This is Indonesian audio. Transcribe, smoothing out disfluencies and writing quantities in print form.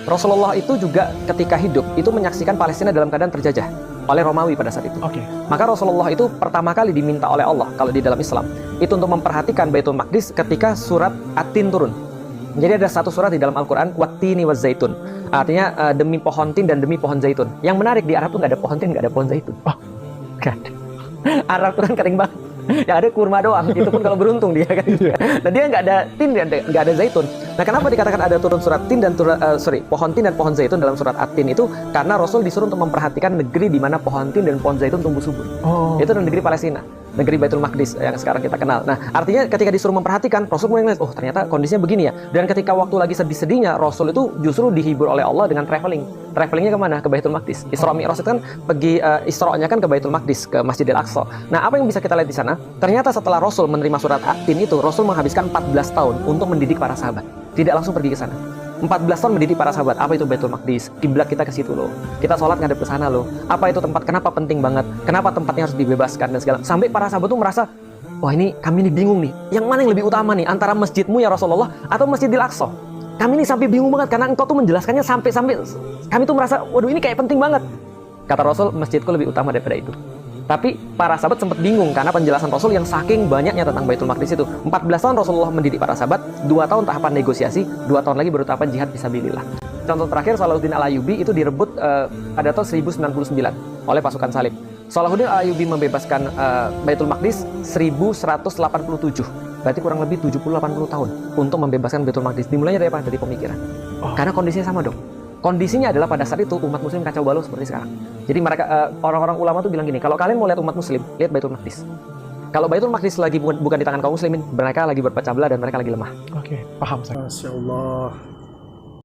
Rasulullah itu juga ketika hidup itu menyaksikan Palestina dalam keadaan terjajah oleh Romawi pada saat itu. Maka Rasulullah itu pertama kali diminta oleh Allah kalau di dalam Islam itu untuk memperhatikan Baitul Maqdis ketika surat At-Tin turun. Jadi ada satu surat di dalam Al-Quran, Wat-Tini waz-Zaitun. Artinya demi pohon tin dan demi pohon zaitun. Yang menarik di Arab tuh nggak ada pohon tin, nggak ada pohon zaitun. Nggak ada. Arab tuh kan kering banget. Yang ada kurma doang, itu pun kalau beruntung dia kan. Nah dia nggak ada tin, nggak ada zaitun. Nah kenapa dikatakan ada turun surat tin dan pohon tin dan pohon zaitun dalam surat At-Tin itu? Karena Rasul disuruh untuk memperhatikan negeri di mana pohon tin dan pohon zaitun tumbuh subur. Itu negeri Palestina, negeri Baitul Maqdis yang sekarang kita kenal. Nah artinya ketika disuruh memperhatikan, Rasul mulai ngeliat, oh ternyata kondisinya begini ya. Dan ketika waktu lagi sedih-sedihnya, Rasul itu justru dihibur oleh Allah dengan traveling. Travelingnya kemana? Ke Baitul Maqdis. Isra Mi'raj itu kan pergi Isra-nya kan ke Baitul Maqdis, ke Masjidil Aqsa. Nah apa yang bisa kita lihat di sana? Ternyata setelah Rasul menerima surat At-Tin itu, Rasul menghabiskan 14 tahun untuk mendidik para sahabat. Tidak langsung pergi ke sana. 14 tahun mendidik para sahabat. Apa itu Baitul Maqdis? Kiblat kita ke situ loh. Kita sholat ngadep ke sana loh. Apa itu tempat? Kenapa penting banget? Kenapa tempatnya harus dibebaskan dan segala. Sampai para sahabat tuh merasa, wah ini kami ini bingung nih. Yang mana yang lebih utama nih? Antara masjidmu ya Rasulullah atau Masjidil Aqsa? Kami ini sampai bingung banget karena engkau tuh menjelaskannya sampai kami tuh merasa, waduh ini kayak penting banget. Kata Rasul, masjidku lebih utama daripada itu. Tapi para sahabat sempat bingung karena penjelasan Rasul yang saking banyaknya tentang Baitul Maqdis itu. 14 tahun Rasulullah mendidik para sahabat, 2 tahun tahapan negosiasi, 2 tahun lagi baru tahapan jihad fisabilillah. Contoh terakhir, Salahuddin Al-Ayyubi itu direbut pada tahun 1099 oleh pasukan Salib. Salahuddin Al-Ayyubi membebaskan Baitul Maqdis 1187. Berarti kurang lebih 70-80 tahun untuk membebaskan Baitul Maqdis. Dimulainya dari apa? Dari pemikiran. Karena kondisinya sama dong. Kondisinya adalah pada saat itu umat muslim kacau balau seperti sekarang. Jadi mereka orang-orang ulama tuh bilang gini, kalau kalian mau lihat umat muslim, lihat Baitul Maqdis. Kalau Baitul Maqdis lagi bukan di tangan kaum muslimin, mereka lagi berpecah belah dan mereka lagi lemah. Oke, paham saya. Masya Allah.